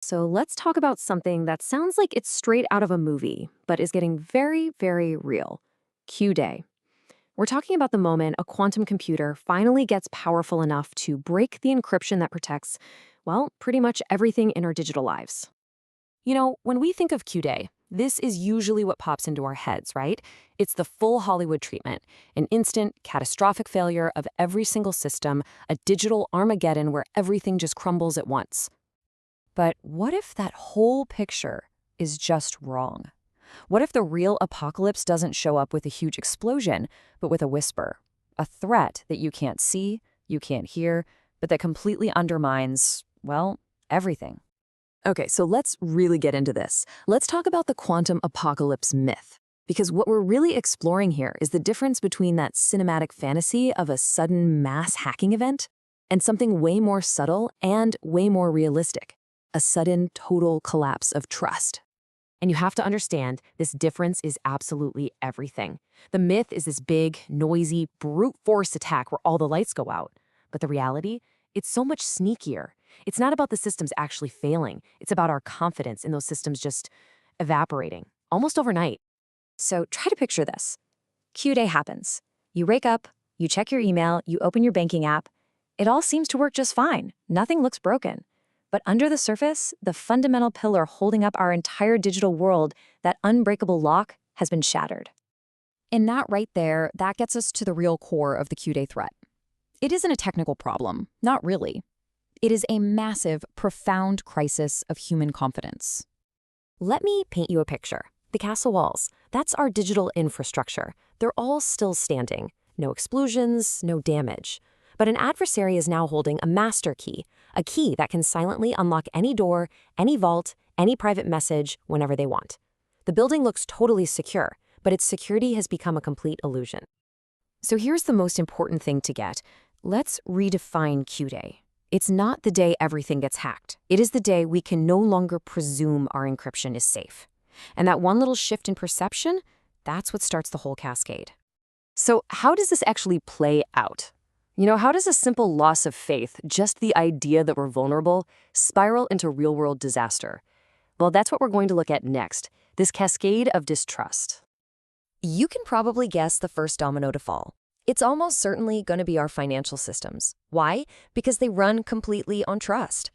So let's talk about something that sounds like it's straight out of a movie, but is getting very, very real. Q-Day. We're talking about the moment a quantum computer finally gets powerful enough to break the encryption that protects, well, pretty much everything in our digital lives. When we think of Q-Day, this is usually what pops into our heads, right? It's the full Hollywood treatment, an instant, catastrophic failure of every single system, a digital Armageddon where everything just crumbles at once. But what if that whole picture is just wrong? What if the real apocalypse doesn't show up with a huge explosion, but with a whisper? A threat that you can't see, you can't hear, but that completely undermines, well, everything. Okay, so let's really get into this. Let's talk about the quantum apocalypse myth. Because what we're really exploring here is the difference between that cinematic fantasy of a sudden mass hacking event and something way more subtle and way more realistic. A sudden, total collapse of trust. And you have to understand, this difference is absolutely everything. The myth is this big, noisy, brute force attack where all the lights go out. But the reality, it's so much sneakier. It's not about the systems actually failing. It's about our confidence in those systems just evaporating, almost overnight. So try to picture this. Q-Day happens. You wake up, you check your email, you open your banking app. It all seems to work just fine. Nothing looks broken. But under the surface, the fundamental pillar holding up our entire digital world, that unbreakable lock, has been shattered. And that right there, that gets us to the real core of the Q-Day threat. It isn't a technical problem, not really. It is a massive, profound crisis of human confidence. Let me paint you a picture. The castle walls, that's our digital infrastructure. They're all still standing. No explosions, no damage. But an adversary is now holding a master key, a key that can silently unlock any door, any vault, any private message whenever they want. The building looks totally secure, but its security has become a complete illusion. So here's the most important thing to get. Let's redefine Q-Day. It's not the day everything gets hacked. It is the day we can no longer presume our encryption is safe. And that one little shift in perception, that's what starts the whole cascade. So how does this actually play out? How does a simple loss of faith, just the idea that we're vulnerable, spiral into real-world disaster? Well, that's what we're going to look at next, this cascade of distrust. You can probably guess the first domino to fall. It's almost certainly going to be our financial systems. Why? Because they run completely on trust.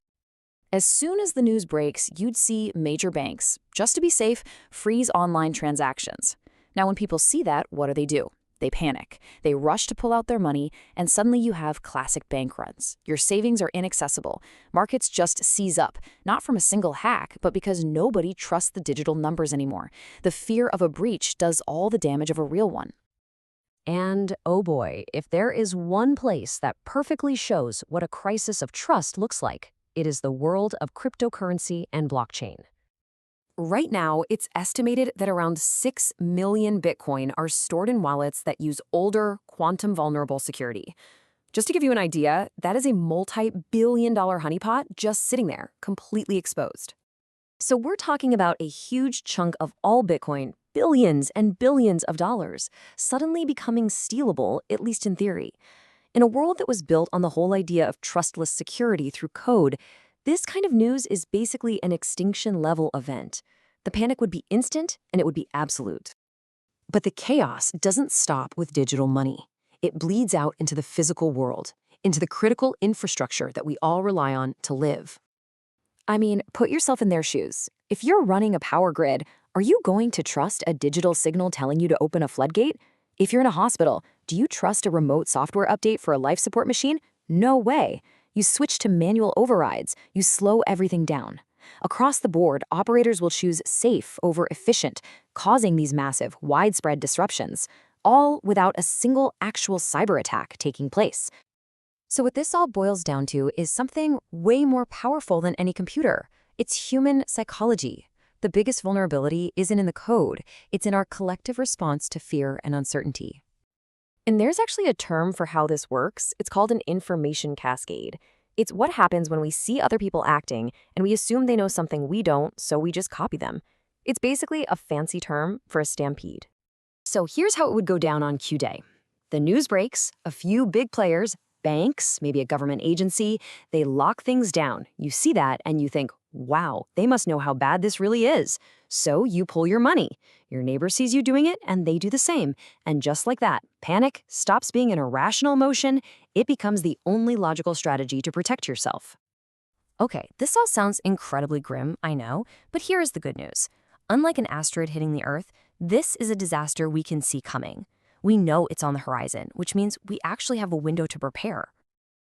As soon as the news breaks, you'd see major banks, just to be safe, freeze online transactions. Now, when people see that, what do? They panic. They rush to pull out their money, and suddenly you have classic bank runs. Your savings are inaccessible. Markets just seize up, not from a single hack, but because nobody trusts the digital numbers anymore. The fear of a breach does all the damage of a real one. And oh boy, if there is one place that perfectly shows what a crisis of trust looks like, it is the world of cryptocurrency and blockchain. Right now, it's estimated that around 6 million Bitcoin are stored in wallets that use older, quantum-vulnerable security. Just to give you an idea, that is a multi-billion-dollar honeypot just sitting there, completely exposed. So we're talking about a huge chunk of all Bitcoin, billions and billions of dollars, suddenly becoming stealable, at least in theory. In a world that was built on the whole idea of trustless security through code, this kind of news is basically an extinction-level event. The panic would be instant, and it would be absolute. But the chaos doesn't stop with digital money. It bleeds out into the physical world, into the critical infrastructure that we all rely on to live. I mean, put yourself in their shoes. If you're running a power grid, are you going to trust a digital signal telling you to open a floodgate? If you're in a hospital, do you trust a remote software update for a life support machine? No way. You switch to manual overrides. You slow everything down. Across the board, operators will choose safe over efficient, causing these massive, widespread disruptions, all without a single actual cyber attack taking place. So what this all boils down to is something way more powerful than any computer. It's human psychology. The biggest vulnerability isn't in the code. It's in our collective response to fear and uncertainty. And there's actually a term for how this works. It's called an information cascade. It's what happens when we see other people acting and we assume they know something we don't, so we just copy them. It's basically a fancy term for a stampede. So here's how it would go down on Q-Day. The news breaks, a few big players, banks, maybe a government agency, they lock things down. You see that and you think, wow, they must know how bad this really is. So you pull your money. Your neighbor sees you doing it, and they do the same. And just like that, panic stops being an irrational emotion. It becomes the only logical strategy to protect yourself. Okay, this all sounds incredibly grim, I know, but here is the good news. Unlike an asteroid hitting the Earth, this is a disaster we can see coming. We know it's on the horizon, which means we actually have a window to prepare.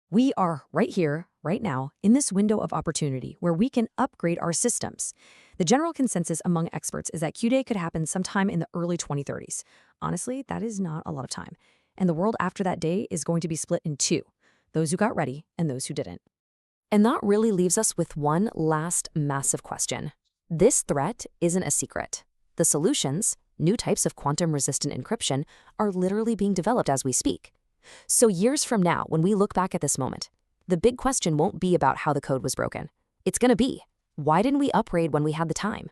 We are right here, right now, in this window of opportunity where we can upgrade our systems. The general consensus among experts is that Q-Day could happen sometime in the early 2030s. Honestly, that is not a lot of time. And the world after that day is going to be split in two, those who got ready and those who didn't. And that really leaves us with one last massive question. This threat isn't a secret. The solutions, new types of quantum-resistant encryption, are literally being developed as we speak. So years from now, when we look back at this moment, the big question won't be about how the code was broken. It's going to be, why didn't we upgrade when we had the time?